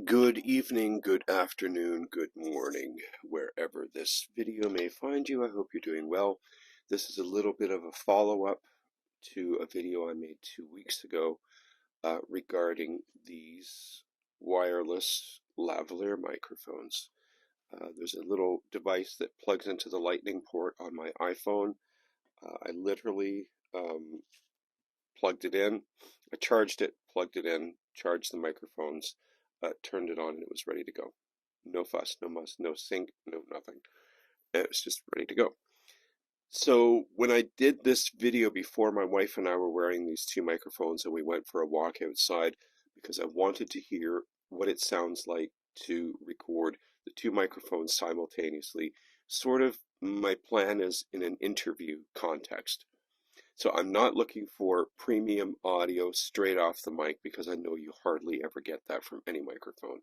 Good evening, good afternoon, good morning, wherever this video may find you. I hope you're doing well. This is a little bit of a follow-up to a video I made 2 weeks ago regarding these wireless lavalier microphones. There's a little device that plugs into the lightning port on my iPhone. I literally plugged it in, I charged it, plugged it in, charged the microphones, turned it on, and it was ready to go. No fuss, no muss, no sync, no nothing. It was just ready to go. So when I did this video before, my wife and I were wearing these two microphones and we went for a walk outside because I wanted to hear what it sounds like to record the two microphones simultaneously. Sort of my plan is in an interview context. So I'm not looking for premium audio straight off the mic because I know you hardly ever get that from any microphone.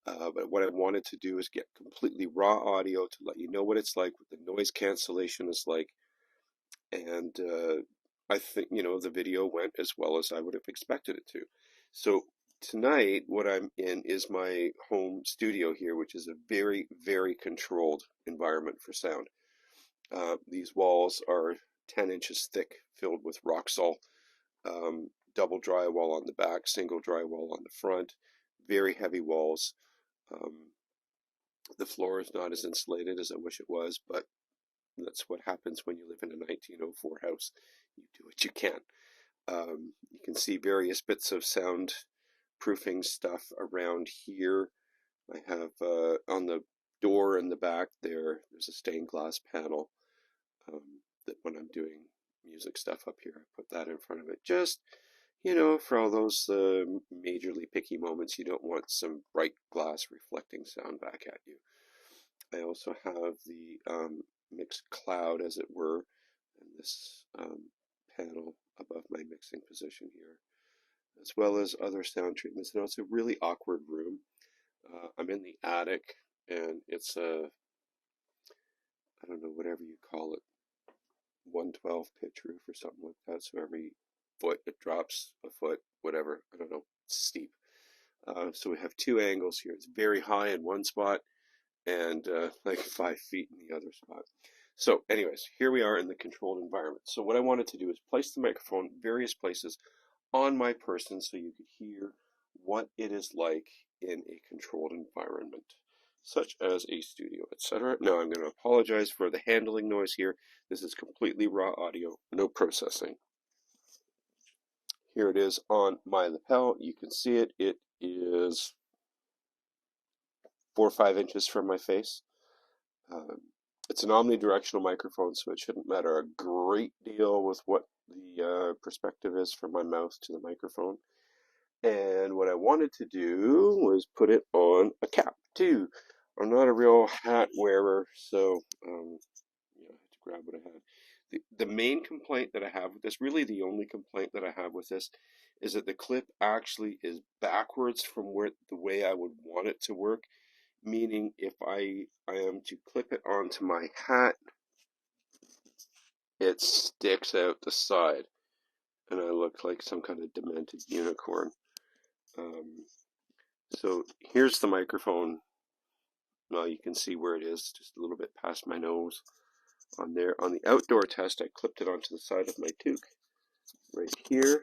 But what I wanted to do is get completely raw audio to let you know what it's like, what the noise cancellation is like. And I think, the video went as well as I would have expected it to. So tonight, what I'm in is my home studio here, which is a very, very controlled environment for sound. These walls are 10 inches thick, filled with rock salt, double drywall on the back, single drywall on the front, very heavy walls. Um, the floor is not as insulated as I wish it was, but that's what happens when you live in a 1904 house. You do what you can. You can see various bits of soundproofing stuff around here. I have on the door in the back there's a stained glass panel that when I'm doing music stuff up here, I put that in front of it. Just, for all those majorly picky moments, you don't want some bright glass reflecting sound back at you. I also have the mixed cloud, as it were, and this panel above my mixing position here, as well as other sound treatments. Now, it's a really awkward room. I'm in the attic, and it's I don't know, whatever you call it, 112 pitch roof or something like that. So every foot it drops a foot, whatever. I don't know. It's steep. So we have two angles here. It's very high in one spot and like 5 feet in the other spot. So anyways, here we are in the controlled environment. So what I wanted to do is place the microphone various places on my person so you could hear what it is like in a controlled environment, such as a studio, etc. Now I'm going to apologize for the handling noise here. This is completely raw audio, no processing. Here it is on my lapel. You can see it. It is 4 or 5 inches from my face. It's an omnidirectional microphone, so it shouldn't matter a great deal with what the perspective is from my mouth to the microphone. And what I wanted to do was put it on a cap too. I'm not a real hat wearer, so I had to grab what I had. The main complaint that I have with this, really the only complaint that I have with this, is that the clip actually is backwards from the way I would want it to work. Meaning if I am to clip it onto my hat, it sticks out the side, and I look like some kind of demented unicorn. So here's the microphone. Well, you can see where it is, just a little bit past my nose. On there, on the outdoor test, I clipped it onto the side of my toque, right here,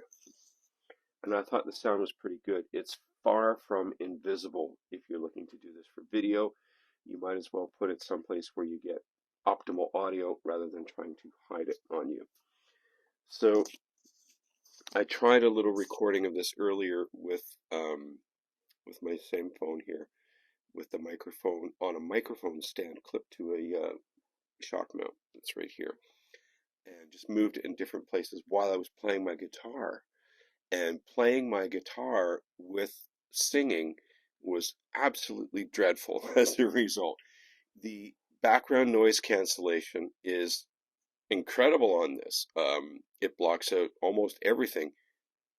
and I thought the sound was pretty good. It's far from invisible. If you're looking to do this for video, you might as well put it someplace where you get optimal audio rather than trying to hide it on you. So I tried a little recording of this earlier with my same phone here, with the microphone on a microphone stand clipped to a shock mount that's right here, and just moved it in different places while I was playing my guitar. And playing my guitar with singing was absolutely dreadful as a result. The background noise cancellation is incredible on this. It blocks out almost everything,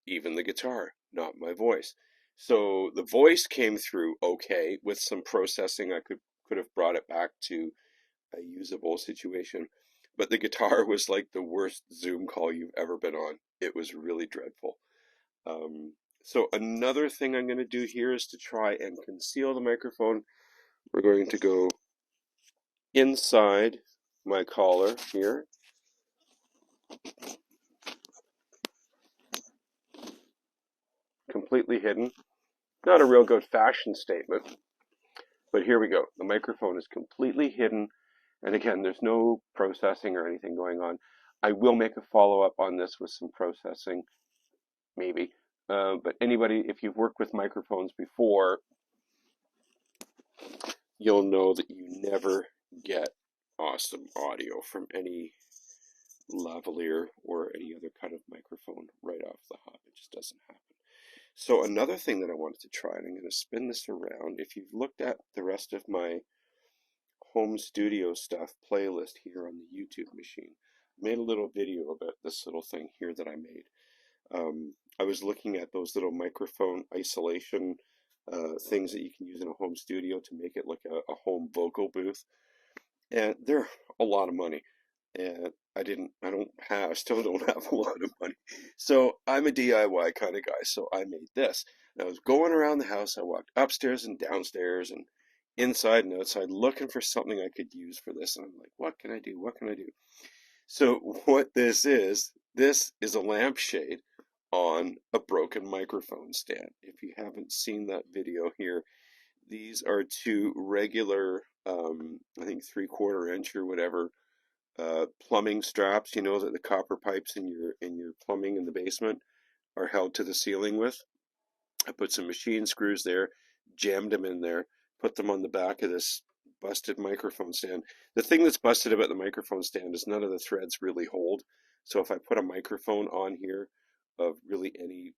even the guitar, not my voice. So the voice came through okay. With some processing, I could have brought it back to a usable situation. But the guitar was like the worst Zoom call you've ever been on. It was really dreadful. So another thing I'm going to do here is to try and conceal the microphone. We're going to go inside my collar here. Completely hidden. Not a real good fashion statement, but here we go. The microphone is completely hidden. And again, there's no processing or anything going on. I will make a follow-up on this with some processing, maybe. But anybody, if you've worked with microphones before, you'll know that you never get awesome audio from any lavalier or any other kind of microphone right off the hop. It just doesn't happen. So another thing that I wanted to try, and I'm going to spin this around. If you've looked at the rest of my home studio stuff playlist here on the YouTube machine, I made a little video about this little thing here that I made. I was looking at those little microphone isolation things that you can use in a home studio to make it like a home vocal booth, and they're a lot of money. And I still don't have a lot of money. So I'm a DIY kind of guy. So I made this. And I was going around the house. I walked upstairs and downstairs and inside and outside looking for something I could use for this. And I'm like, what can I do? What can I do? So what this is a lampshade on a broken microphone stand. If you haven't seen that video here, these are two regular, I think 3/4 inch or whatever, plumbing straps. You know that the copper pipes in your plumbing in the basement are held to the ceiling with. I put some machine screws there, jammed them in there, put them on the back of this busted microphone stand. The thing that's busted about the microphone stand is none of the threads really hold. So if I put a microphone on here of really any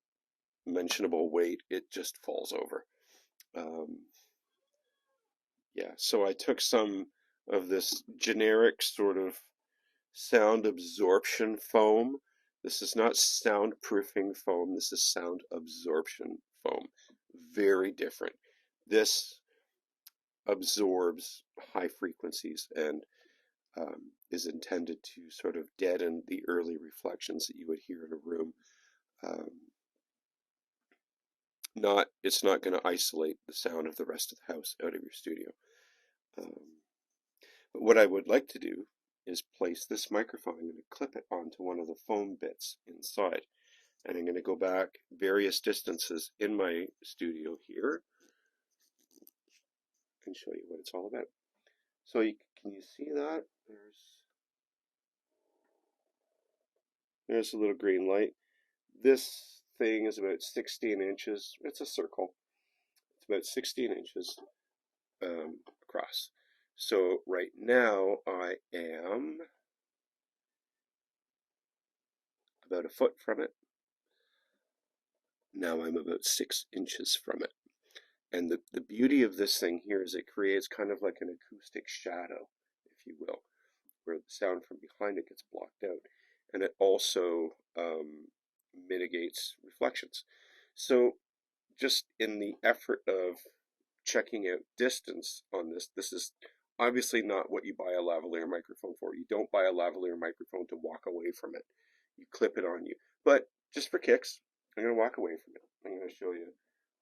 mentionable weight, it just falls over. Yeah, so I took some of this generic sort of sound absorption foam. This is not soundproofing foam. This is sound absorption foam. Very different. This absorbs high frequencies and is intended to sort of deaden the early reflections that you would hear in a room. Um, it's not going to isolate the sound of the rest of the house out of your studio. But what I would like to do is place this microphone. I'm going to clip it onto one of the foam bits inside. And I'm going to go back various distances in my studio here and show you what it's all about. So can you see that? There's a little green light. This thing is about 16 inches. It's a circle. It's about 16 inches across. So right now I am about a foot from it. Now I'm about 6 inches from it. And the beauty of this thing here is it creates kind of like an acoustic shadow, if you will, where the sound from behind it gets blocked out. And it also mitigates reflections. So just in the effort of checking out distance on this, this is obviously not what you buy a lavalier microphone for. You don't buy a lavalier microphone to walk away from it. You clip it on you. But just for kicks, I'm going to walk away from it. I'm going to show you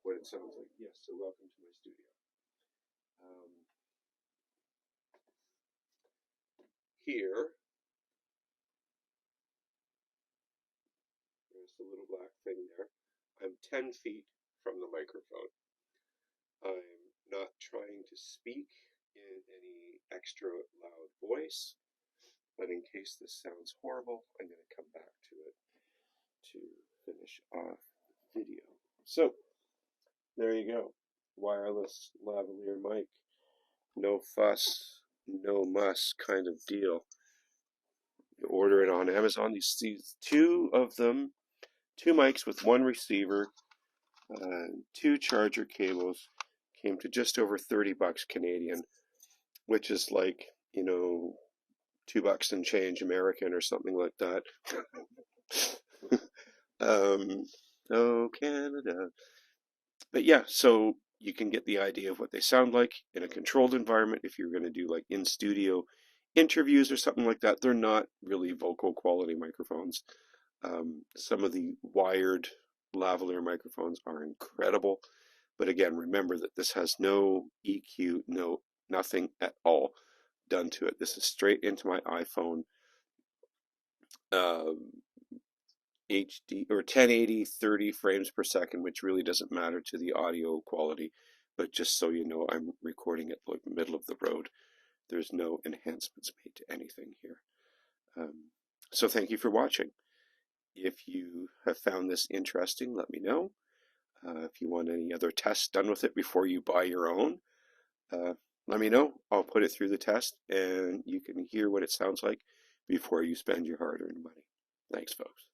what it sounds like. Yes, so welcome to my studio. Here, there's the little black thing there. I'm 10 feet from the microphone. I'm not trying to speak in any extra loud voice, but in case this sounds horrible, I'm going to come back to it to finish off the video. So, there you go. Wireless lavalier mic. No fuss, no muss kind of deal. You order it on Amazon. These two of them, two mics with one receiver, two charger cables, came to just over 30 bucks Canadian, which is like, $2 and change American or something like that. Oh, Canada. But yeah, so you can get the idea of what they sound like in a controlled environment. If you're going to do like in studio interviews or something like that, they're not really vocal quality microphones. Some of the wired lavalier microphones are incredible. But again, remember that this has no EQ, nothing at all done to it. This is straight into my iPhone uh, HD or 1080 30 frames per second, which really doesn't matter to the audio quality. But just so you know, I'm recording it like middle of the road. There's no enhancements made to anything here. So thank you for watching. If you have found this interesting, let me know. If you want any other tests done with it before you buy your own, uh, let me know. I'll put it through the test and you can hear what it sounds like before you spend your hard-earned money. Thanks, folks.